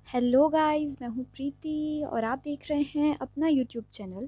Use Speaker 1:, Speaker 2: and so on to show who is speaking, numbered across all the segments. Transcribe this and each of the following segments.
Speaker 1: Hello guys, मैं हूँ प्रीति और आप देख रहे हैं अपना YouTube channel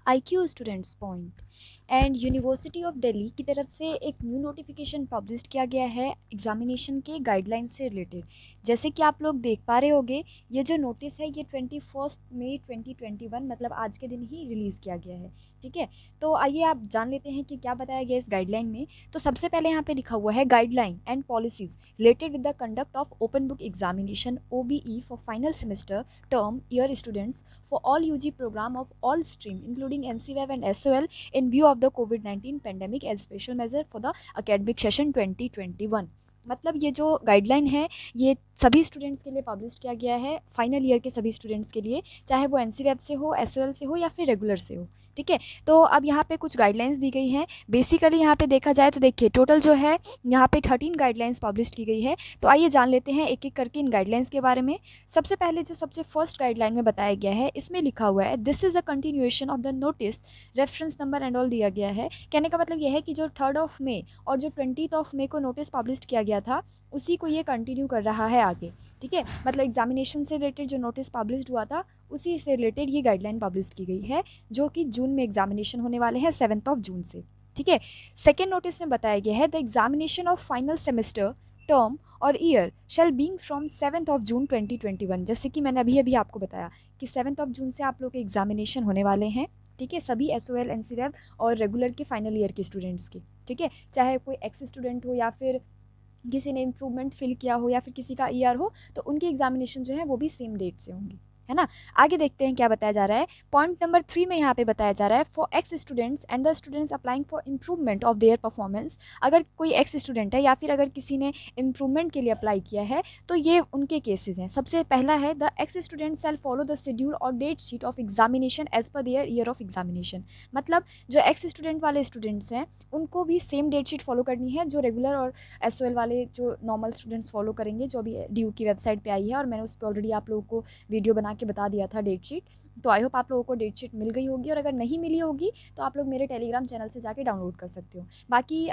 Speaker 1: IQ students point. And university of Delhi की तरफ से एक न्यू नोटिफिकेशन पब्लिश किया गया है एग्जामिनेशन के गाइडलाइन से रिलेटेड। जैसे कि आप लोग देख पा रहे होंगे, ये जो नोटिस है ये 21 मई 2021 मतलब आज के दिन ही रिलीज़ किया गया है। ठीक है, तो आइए आप जान लेते हैं कि क्या बताया गया इस गाइडलाइन में। तो सबसे पहले यहाँ पे लिखा हुआ है guideline and policies related with the conduct of open book examination OBE for final semester term year students for all UG program of all stream including NCVAB and SOL in view of the COVID-19 pandemic as special measure for the academic session 2021। मतलब ये जो guideline है ये सभी students के लिए publish किया गया है, फाइनल ईयर के सभी स्टूडेंट्स के लिए, चाहे वो NCVAB से हो, SOL से हो या फिर रेगुलर से हो। ठीक है, तो अब यहाँ पे कुछ गाइडलाइंस दी गई हैं। बेसिकली यहाँ पे देखा जाए तो देखिए टोटल जो है यहाँ पे 13 गाइडलाइंस पब्लिश की गई है। तो आइए जान लेते हैं एक एक करके इन गाइडलाइंस के बारे में। सबसे पहले जो सबसे फर्स्ट गाइडलाइन में बताया गया है, इसमें लिखा हुआ है this is a continuation of the notice, reference number and all दिया गया है। कहने का मतलब यह है कि जो 3 मई और जो 20 मई को नोटिस पब्लिश किया गया था उसी को ये कंटिन्यू कर रहा है आगे। ठीक है, मतलब एग्जामिनेशन से रिलेटेड जो नोटिस पब्लिश हुआ था उसी से रिलेटेड ये गाइडलाइन पब्लिश की गई है, जो कि जून में एग्जामिनेशन होने वाले हैं 7 जून से। ठीक है, सेकेंड नोटिस में बताया गया है the examination of final semester term और ईयर शेल बीइंग फ्रॉम 7 जून 2021। जैसे कि मैंने अभी अभी आपको बताया कि 7 जून से आप लोग के एग्जामिनेशन होने वाले हैं। ठीक है, सभी SOL NCVAB और रेगुलर के फाइनल ईयर के स्टूडेंट्स के। ठीक है, चाहे कोई एक्स स्टूडेंट हो या फिर किसी ने इम्प्रूवमेंट फिल किया हो या फिर किसी का ER हो, तो उनकी एग्जामिनेशन जो है वो भी सेम डेट से होंगी, है ना। आगे देखते हैं क्या बताया जा रहा है। पॉइंट नंबर 3 में यहाँ पे बताया जा रहा है for x students and the students applying for improvement of their performance. अगर कोई एक्स स्टूडेंट है या फिर अगर किसी ने इम्प्रूवमेंट के लिए अप्लाई किया है तो ये उनके केसेस हैं। सबसे पहला है the ex student shall follow the schedule और date sheet of examination as per their year of examination. मतलब जो एक्स स्टूडेंट वाले स्टूडेंट्स हैं उनको भी सेम डेट शीट फॉलो करनी है जो रेगुलर और SOL वाले जो नॉर्मल स्टूडेंट्स फॉलो करेंगे, जो अभी DU की वेबसाइट पे आई है और मैंने उस पर ऑलरेडी आप लोगों को वीडियो बना के बता दिया था डेट शीट। तो आई होप आप लोगों को डेट शीट मिल गई होगी, और अगर नहीं मिली होगी तो आप लोग मेरे टेलीग्राम चैनल से जाके डाउनलोड कर सकते हो। बाकी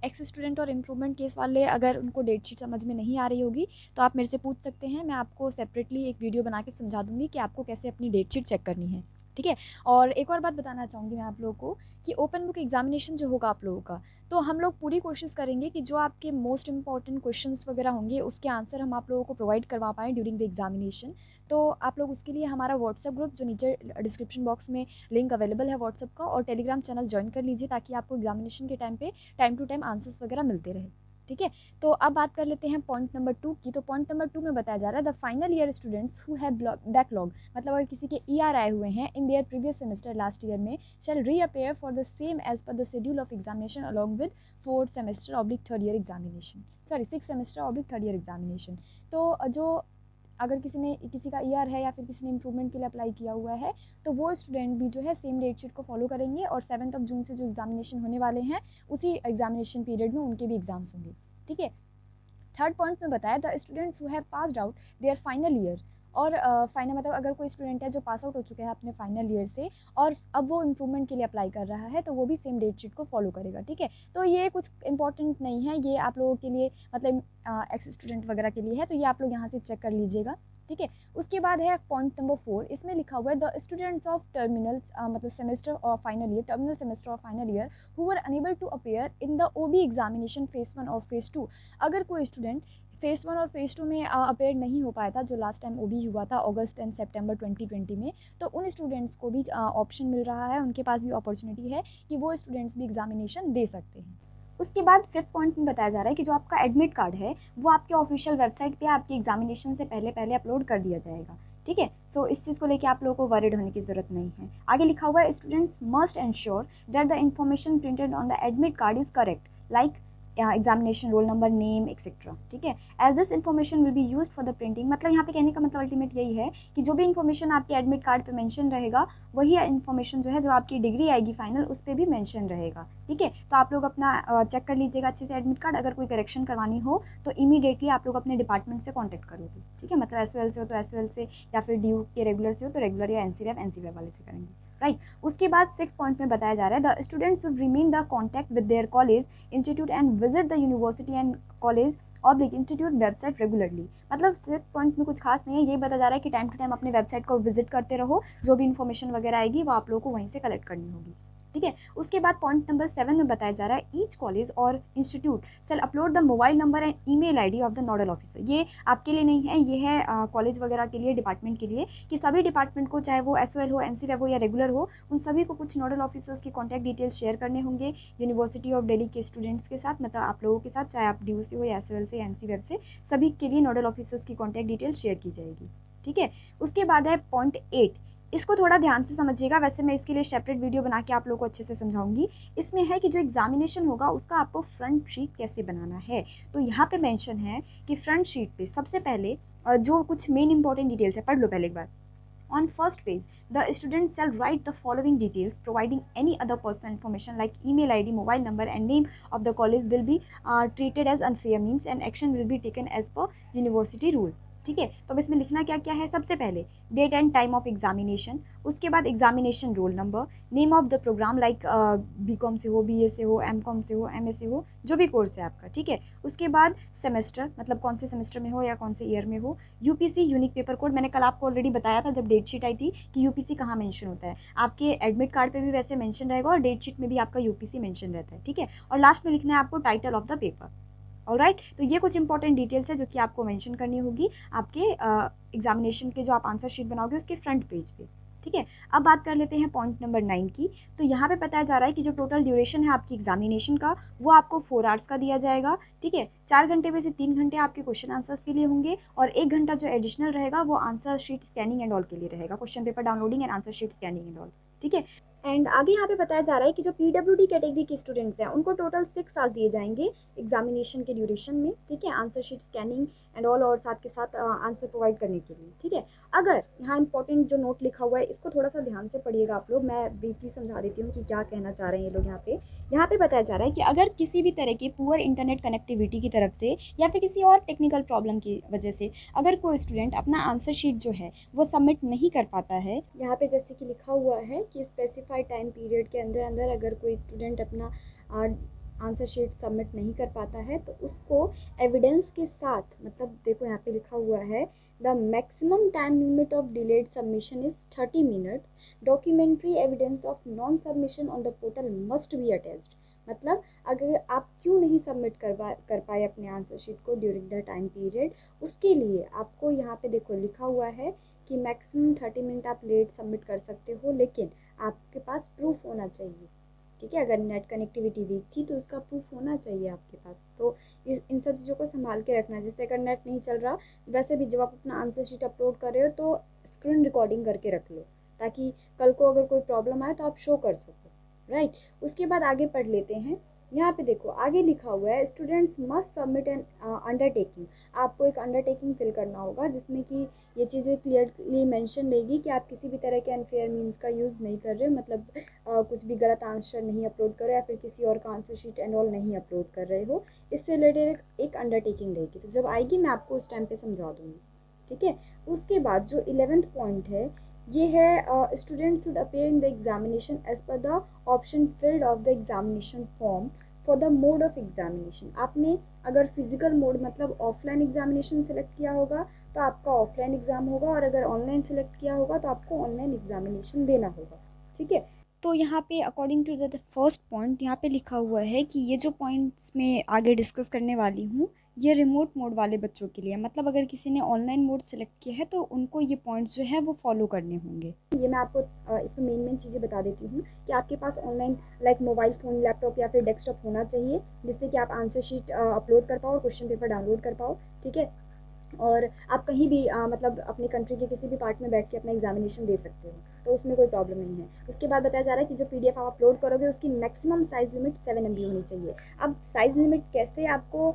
Speaker 1: एक्स स्टूडेंट और इम्प्रूवमेंट केस वाले अगर उनको डेट शीट समझ में नहीं आ रही होगी तो आप मेरे से पूछ सकते हैं, मैं आपको सेपरेटली एक वीडियो बना के समझा दूँगी कि आपको कैसे अपनी डेट शीट चेक करनी है। ठीक है, और एक और बात बताना चाहूँगी मैं आप लोगों को कि ओपन बुक एग्जामिनेशन जो होगा आप लोगों का, तो हम लोग पूरी कोशिश करेंगे कि जो आपके मोस्ट इंपॉर्टेंट क्वेश्चंस वगैरह होंगे उसके आंसर हम आप लोगों को प्रोवाइड करवा पाएँ ड्यूरिंग द एग्जामिनेशन। तो आप लोग उसके लिए हमारा व्हाट्सएप ग्रुप, जो नीचे डिस्क्रिप्शन बॉक्स में लिंक अवेलेबल है व्हाट्सएप का, और टेलीग्राम चैनल ज्वाइन कर लीजिए ताकि आपको एग्जामिनेशन के टाइम पे टाइम टू टाइम आंसर्स वगैरह मिलते रहे। ठीक है, तो अब बात कर लेते हैं पॉइंट नंबर 2 की। तो पॉइंट नंबर 2 में बताया जा रहा है the final year students who have backlog, मतलब अगर किसी के ER आए हुए हैं in their previous semester last year में, shall reappear for the same as per the schedule of examination along with 4th semester oblique 3rd year examination, sorry 6th semester oblique 3rd year examination. तो जो अगर किसी का ER है या फिर किसी ने इम्प्रूवमेंट के लिए अप्लाई किया हुआ है तो वो स्टूडेंट भी जो है सेम डेट शीट को फॉलो करेंगे, और 7 जून से जो एग्जामिनेशन होने वाले हैं उसी एग्जामिनेशन पीरियड में उनके भी एग्जाम्स होंगे। ठीक है, थर्ड पॉइंट में बताया the students who have passed out there final year, और फाइनल मतलब अगर कोई स्टूडेंट है जो पास आउट हो चुके हैं अपने फाइनल ईयर से और अब वो इम्प्रूवमेंट के लिए अप्लाई कर रहा है तो वो भी सेम डेट शीट को फॉलो करेगा। ठीक है, तो ये कुछ इंपॉर्टेंट नहीं है, ये आप लोगों के लिए मतलब एक्स स्टूडेंट वगैरह के लिए है, तो ये आप लोग यहाँ से चेक कर लीजिएगा। ठीक है, उसके बाद है पॉइंट नंबर 4, इसमें लिखा हुआ है द स्टूडेंट्स ऑफ टर्मिनल मतलब सेमेस्टर और फाइनल ईयर, टर्मिनल सेमेस्टर और final year who were unable to appear in the OB examination phase 1 और फेज 2। अगर कोई स्टूडेंट फेज़ 1 और फेज़ 2 में अपेयर नहीं हो पाया था, जो लास्ट टाइम OB हुआ था अगस्त एंड सितंबर 2020 में, तो उन स्टूडेंट्स को भी ऑप्शन मिल रहा है, उनके पास भी अपॉर्चुनिटी है कि वो स्टूडेंट्स भी एग्जामिनेशन दे सकते हैं। उसके बाद 5th पॉइंट में बताया जा रहा है कि जो आपका एडमिट कार्ड है वो आपके ऑफिशियल वेबसाइट पे आपकी एग्जामिनेशन से पहले पहले अपलोड कर दिया जाएगा। ठीक है, सो इस चीज़ को लेकर आप लोगों को वरीड होने की ज़रूरत नहीं है। आगे लिखा हुआ है students must ensure that the information printed on the admit card is correct, like examination roll number, name etcetera. ठीक है, as this information will be used for the printing, मतलब यहाँ पे कहने का मतलब अल्टीमेट यही है कि जो भी इन्फॉर्मेशन आपके एडमिट कार्ड पे मेंशन रहेगा वही इन्फॉर्मेशन जो है जो आपकी डिग्री आएगी फाइनल उस पर भी मेंशन रहेगा। ठीक है, तो आप लोग अपना चेक कर लीजिएगा अच्छे से एडमिट कार्ड, अगर कोई करेक्शन करवानी हो तो इमीडिएटली आप लोग अपने डिपार्टमेंट से कॉन्टैक्ट करोगे। ठीक है, मतलब SOL से हो तो SOL से, या फिर DU के रेगुलर से हो तो रेगुलर, या NCVAB वाले से करेंगे। राइट, उसके बाद 6th पॉइंट में बताया जा रहा है the students should remain the contact with their college institute and visit the university and college institute website regularly. मतलब 6 पॉइंट में कुछ खास नहीं है, ये बताया जा रहा है कि टाइम टू टाइम अपने वेबसाइट को विजिट करते रहो, जो भी इन्फॉर्मेशन वगैरह आएगी वो आप लोगों को वहीं से कलेक्ट करनी होगी। ठीक है। उसके बाद पॉइंट नंबर 7 में बताया जा रहा है ईच कॉलेज और institute cell upload the mobile number and email ID of the nodal officer. ये आपके लिए नहीं है, ये है कॉलेज वगैरह के लिए, डिपार्टमेंट के लिए, कि सभी डिपार्टमेंट को, चाहे वो एसओएल हो, एनसीवेब हो या रेगुलर हो, उन सभी को कुछ नोडल ऑफिसर्स के कॉन्टैक्ट डिटेल्स शेयर करने होंगे यूनिवर्सिटी ऑफ दिल्ली के स्टूडेंट्स के साथ, मतलब आप लोगों के साथ, चाहे आप डी हो या एसओएल से, एनसीवेब से, सभी के लिए नोडल ऑफिसर्स की कॉन्टैक्ट डिटेल्स शेयर की जाएगी। ठीक है। उसके बाद है पॉइंट 8, इसको थोड़ा ध्यान से समझिएगा, वैसे मैं इसके लिए सेपरेट वीडियो बना के आप लोगों को अच्छे से समझाऊंगी। इसमें है कि जो एग्जामिनेशन होगा उसका आपको फ्रंट शीट कैसे बनाना है। तो यहाँ पे मेंशन है कि फ्रंट शीट पे सबसे पहले जो कुछ मेन इंपॉर्टेंट डिटेल्स है, पढ़ लो पहले एक बार। On first page, the student shall write the following details, providing any other personal information like email ID, mobile number and name of the college will be treated as unfair means and action will be taken as per university rule। ठीक है। तो अब इसमें लिखना क्या क्या है, सबसे पहले date and time of examination, उसके बाद examination roll number, name of the program like BCom से हो, बीए से हो, एमकॉम से हो, एमए से हो, जो भी कोर्स है आपका। ठीक है। उसके बाद सेमेस्टर, मतलब कौन से सेमेस्टर में हो या कौन से ईयर में हो। यूपीसी यूनिक पेपर कोड, मैंने कल आपको ऑलरेडी बताया था जब डेट शीट आई थी कि यूपीसी कहाँ मेंशन होता है, आपके एडमिट कार्ड पे भी वैसे मेंशन रहेगा और डेट शीट में भी आपका यूपीसी मेंशन रहता है। ठीक है। और लास्ट में लिखना है आपको title of the paper. Alright. तो ये कुछ इंपॉर्टेंट डिटेल्स है जो कि आपको मेंशन करनी होगी आपके एग्जामिनेशन के जो आप आंसर शीट बनाओगे उसके फ्रंट पेज पे। ठीक है। अब बात कर लेते हैं पॉइंट नंबर 9 की। तो यहाँ पे बताया जा रहा है कि जो टोटल ड्यूरेशन है आपकी एग्जामिनेशन का वो आपको 4 आवर्स का दिया जाएगा। ठीक है। 4 घंटे में से 3 घंटे आपके क्वेश्चन आंसर्स के लिए होंगे और 1 घंटा जो एडिशनल रहेगा वो answer sheet scanning and all के लिए रहेगा, question paper downloading and answer sheet scanning and all. ठीक है। एंड आगे यहाँ पे बताया जा रहा है कि जो पीडब्ल्यूडी कैटेगरी के स्टूडेंट्स हैं उनको टोटल 6 आवर्स दिए जाएंगे एग्जामिनेशन के ड्यूरेशन में। ठीक है। Answer sheet scanning and all और साथ के साथ आंसर प्रोवाइड करने के लिए। ठीक है। अगर यहाँ इंपॉर्टेंट जो नोट लिखा हुआ है इसको थोड़ा सा ध्यान से पढ़िएगा आप लोग, मैं ब्रीफली समझा देती हूँ कि क्या कहना चाह रहे हैं ये लोग। यहाँ पे बताया जा रहा है कि अगर किसी भी तरह की पुअर इंटरनेट कनेक्टिविटी की तरफ से या फिर किसी और टेक्निकल प्रॉब्लम की वजह से अगर कोई स्टूडेंट अपना आंसर शीट जो है वो सबमिट नहीं कर पाता है, यहाँ पे जैसे कि लिखा हुआ है कि स्पेसिफाइड टाइम पीरियड के अंदर अंदर अगर कोई स्टूडेंट अपना आंसर शीट सबमिट नहीं कर पाता है तो उसको एविडेंस के साथ, मतलब देखो यहाँ पे लिखा हुआ है the maximum time limit of delayed submission is 30 minutes, documentary evidence of non submission on the portal must be attached. मतलब अगर आप क्यों नहीं सबमिट कर पाए अपने आंसर शीट को ड्यूरिंग द टाइम पीरियड, उसके लिए आपको यहाँ पे देखो लिखा हुआ है कि मैक्सिमम 30 मिनट आप लेट सबमिट कर सकते हो, लेकिन आपके पास प्रूफ होना चाहिए। ठीक है। अगर नेट कनेक्टिविटी वीक थी तो उसका प्रूफ होना चाहिए आपके पास। तो इन सब चीज़ों को संभाल के रखना। जैसे अगर नेट नहीं चल रहा, वैसे भी जब आप अपना आंसर शीट अपलोड कर रहे हो तो स्क्रीन रिकॉर्डिंग करके रख लो ताकि कल को अगर कोई प्रॉब्लम आए तो आप शो कर सको। राइट। उसके बाद आगे पढ़ लेते हैं। यहाँ पे देखो आगे लिखा हुआ है students must submit an undertaking. आपको एक अंडरटेकिंग फिल करना होगा जिसमें कि ये चीज़ें क्लियरली मेंशन रहेगी कि आप किसी भी तरह के अनफेयर मीन्स का यूज़ नहीं कर रहे हो, मतलब कुछ भी गलत आंसर नहीं अपलोड कर रहे हो या फिर किसी और का आंसर शीट एंड ऑल नहीं अपलोड कर रहे हो। इससे रिलेटेड एक अंडरटेकिंग रहेगी, तो जब आएगी मैं आपको उस टाइम पे समझा दूँगी। ठीक है। उसके बाद जो 11th पॉइंट है ये है student should appear in the examination as per the option filled of the examination form for the mode of examination. आपने अगर फिजिकल मोड मतलब ऑफलाइन एग्जामिनेशन सेलेक्ट किया होगा तो आपका ऑफलाइन एग्जाम होगा और अगर ऑनलाइन सेलेक्ट किया होगा तो आपको ऑनलाइन एग्जामिनेशन देना होगा। ठीक है। तो यहाँ पे according to the first point यहाँ पे लिखा हुआ है कि ये जो पॉइंट्स मैं आगे डिस्कस करने वाली हूँ ये रिमोट मोड वाले बच्चों के लिए, मतलब अगर किसी ने ऑनलाइन मोड सेलेक्ट किया है तो उनको ये पॉइंट्स जो है वो फॉलो करने होंगे। ये मैं आपको इसमें मेन चीज़ें बता देती हूँ कि आपके पास online like mobile phone, laptop या फिर डेस्कटॉप होना चाहिए जिससे कि आप आंसर शीट अपलोड कर पाओ और क्वेश्चन पेपर डाउनलोड कर पाओ। ठीक है। और आप कहीं भी मतलब अपनी कंट्री के किसी भी पार्ट में बैठ के अपना एग्जामिनेशन दे सकते हो, तो उसमें कोई प्रॉब्लम नहीं है। उसके बाद बताया जा रहा है कि जो पीडीएफ आप अपलोड करोगे उसकी मैक्सिमम साइज़ लिमिट 7 MB होनी चाहिए। अब साइज़ लिमिट कैसे आपको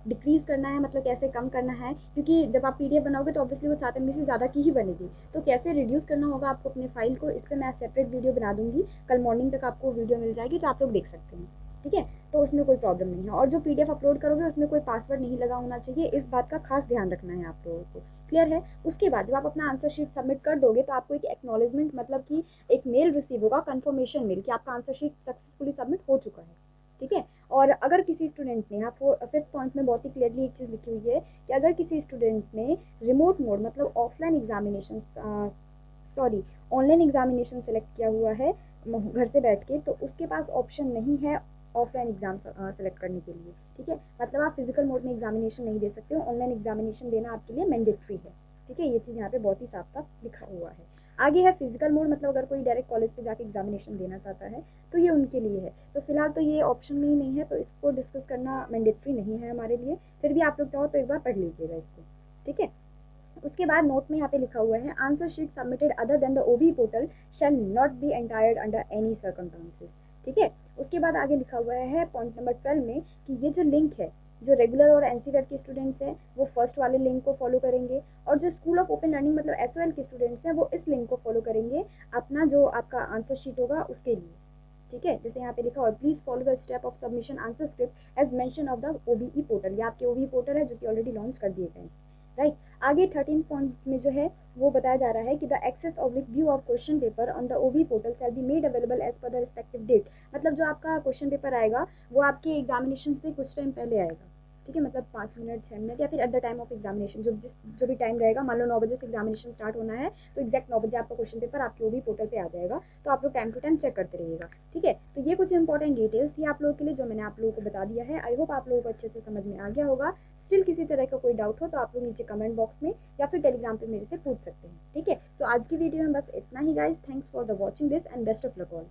Speaker 1: डिक्रीज़ करना है, मतलब कैसे कम करना है, क्योंकि जब आप पीडीएफ बनाओगे तो ऑब्वियसली वो 7 MB से ज़्यादा की ही बनेगी, तो कैसे रिड्यूस करना होगा आपको अपने फाइल को, इस पर मैं सेपरेट वीडियो बना दूँगी। कल मॉर्निंग तक आपको वीडियो मिल जाएगी तो आप लोग देख सकते हैं। ठीक है। तो उसमें कोई प्रॉब्लम नहीं है। और जो पीडीएफ अपलोड करोगे उसमें कोई पासवर्ड नहीं लगा होना चाहिए, इस बात का खास ध्यान रखना है आप लोगों को। क्लियर है। उसके बाद जब आप अपना आंसर शीट सबमिट कर दोगे तो आपको एक एक्नॉलेजमेंट मतलब कि एक मेल रिसीव होगा, कंफर्मेशन मेल कि आपका आंसर शीट सक्सेसफुली सबमिट हो चुका है। ठीक है। और अगर किसी स्टूडेंट ने, यहाँ 5th पॉइंट में बहुत ही क्लियरली एक चीज़ लिखी हुई है कि अगर किसी स्टूडेंट ने रिमोट मोड मतलब offline examination, sorry, online examination select किया हुआ है घर से बैठ के, तो उसके पास ऑप्शन नहीं है ऑफलाइन एग्जाम सेलेक्ट करने के लिए, ठीक है। मतलब आप फिजिकल मोड में एग्जामिनेशन नहीं दे सकते हो, ऑनलाइन एग्जामिनेशन देना आपके लिए मैंडेटरी है, ठीक है। ये चीज़ यहाँ पे बहुत ही साफ साफ लिखा हुआ है। आगे है फिजिकल मोड, मतलब अगर कोई डायरेक्ट कॉलेज पे जाके एग्जामिनेशन देना चाहता है तो ये उनके लिए है। तो फिलहाल तो ये ऑप्शन में ही नहीं है, तो इसको डिस्कस करना मैंडेटरी नहीं है हमारे लिए। फिर भी आप लोग चाहो तो एक बार पढ़ लीजिएगा इसको, ठीक है। उसके बाद नोट में यहाँ पे लिखा हुआ है answer sheet submitted other than the OB portal shall not be entertained under any circumstances, ठीक है। उसके बाद आगे लिखा हुआ है पॉइंट नंबर 12 में कि ये जो लिंक है, जो रेगुलर और एनसीईआरटी के स्टूडेंट्स हैं वो फर्स्ट वाले लिंक को फॉलो करेंगे, और जो स्कूल ऑफ ओपन लर्निंग मतलब एसओएल के स्टूडेंट्स हैं वो इस लिंक को फॉलो करेंगे अपना जो आपका आंसर शीट होगा उसके लिए, ठीक है। जैसे यहाँ पे लिखा हुआ है please follow the step of submission answer script as mention of the OBE portal, ये आपके ओबीई पोर्टल है जो कि ऑलरेडी लॉन्च कर दिए गए हैं, राइट। आगे 13 पॉइंट में जो है वो बताया जा रहा है कि the access oblique view of question paper on the OB portal shall be made available as per the respective date, मतलब जो आपका क्वेश्चन पेपर आएगा वो आपके एग्जामिनेशन से कुछ टाइम पहले आएगा, ठीक है। मतलब 5 मिनट 6 मिनट या फिर at the time of examination, जो भी टाइम रहेगा, मान लो 9 बजे से एग्जामिनेशन स्टार्ट होना है तो एक्जैक्ट 9 बजे आपका क्वेश्चन पेपर आपके ओबी पोर्टल पे आ जाएगा, तो आप लोग टाइम टू टाइम चेक करते रहिएगा, ठीक है। तो ये कुछ इंपॉर्टेंट डिटेल्स थी आप लोगों के लिए जो मैंने आप लोगों को बता दिया है। आई होप आप लोगों को अच्छे से समझ में आ गया होगा। स्टिल किसी तरह का कोई डाउट हो तो आप लोग नीचे कमेंट बॉक्स में या फिर टेलीग्राम पे मेरे से पूछ सकते हैं, ठीक है। सो आज की वीडियो में बस इतना ही guys, thanks for the watching this and best of luck all.